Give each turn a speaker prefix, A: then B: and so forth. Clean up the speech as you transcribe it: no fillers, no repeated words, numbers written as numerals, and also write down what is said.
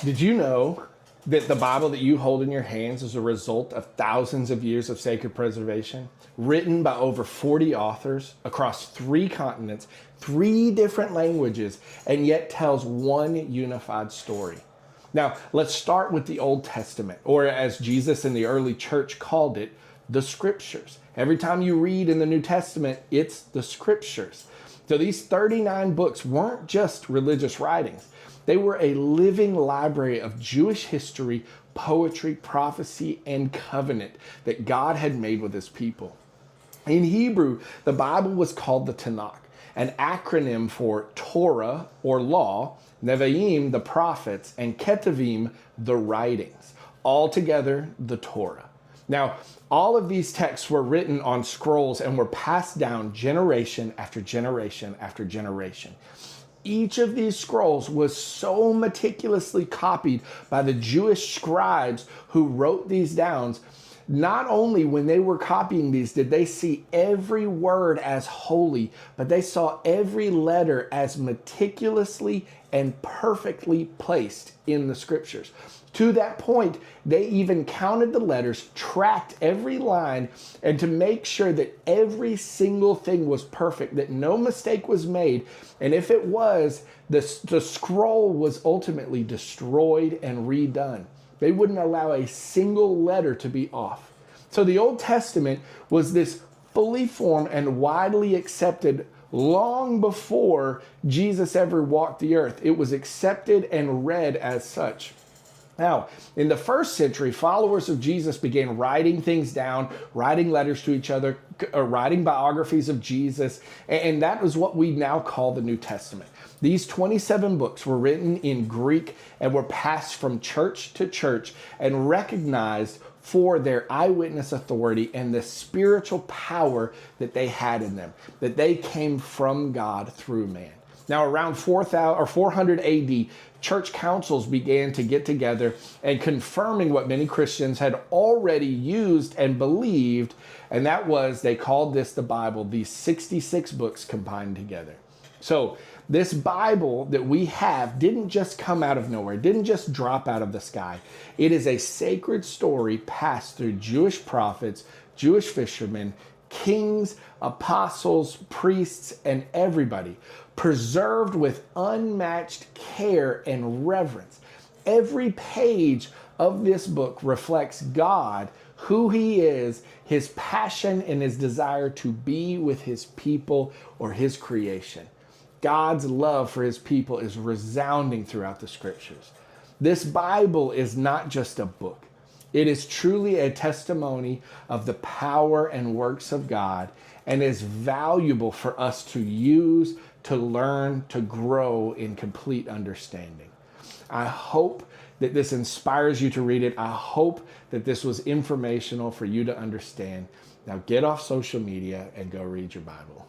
A: Did you know that the Bible that you hold in your hands is a result of thousands of years of sacred preservation, written by over 40 authors across 3 continents, 3 different languages, and yet tells one unified story? Now, let's start with the Old Testament, or as Jesus in the early church called it, the scriptures. Every time you read in the New Testament, it's the scriptures. So these 39 books weren't just religious writings. They were a living library of Jewish history, poetry, prophecy, and covenant that God had made with his people. In Hebrew, the Bible was called the Tanakh, an acronym for Torah or law, Nevi'im, the prophets, and Ketuvim, the writings. Altogether, the Torah. Now, all of these texts were written on scrolls and were passed down generation after generation after generation. Each of these scrolls was so meticulously copied by the Jewish scribes who wrote these down. Not only when they were copying these did they see every word as holy, but they saw every letter as meticulously and perfectly placed in the scriptures. To that point, they even counted the letters, tracked every line, and to make sure that every single thing was perfect, that no mistake was made. And if it was, the scroll was ultimately destroyed and redone. They wouldn't allow a single letter to be off. So the Old Testament was this fully formed and widely accepted long before Jesus ever walked the earth. It was accepted and read as such. Now, in the first century, followers of Jesus began writing things down, writing letters to each other, writing biographies of Jesus, and that was what we now call the New Testament. These 27 books were written in Greek and were passed from church to church and recognized for their eyewitness authority and the spiritual power that they had in them, that they came from God through man. Now, around 400 AD, church councils began to get together and confirming what many Christians had already used and believed, and that was, they called this the Bible, these 66 books combined together. So this Bible that we have didn't just come out of nowhere, it didn't just drop out of the sky. It is a sacred story passed through Jewish prophets, Jewish fishermen, kings, apostles, priests, and everybody, preserved with unmatched care and reverence. Every page of this book reflects God, who he is, his passion, and his desire to be with his people or his creation. God's love for his people is resounding throughout the scriptures. This Bible is not just a book. It is truly a testimony of the power and works of God and is valuable for us to use, to learn, to grow in complete understanding. I hope that this inspires you to read it. I hope that this was informational for you to understand. Now get off social media and go read your Bible.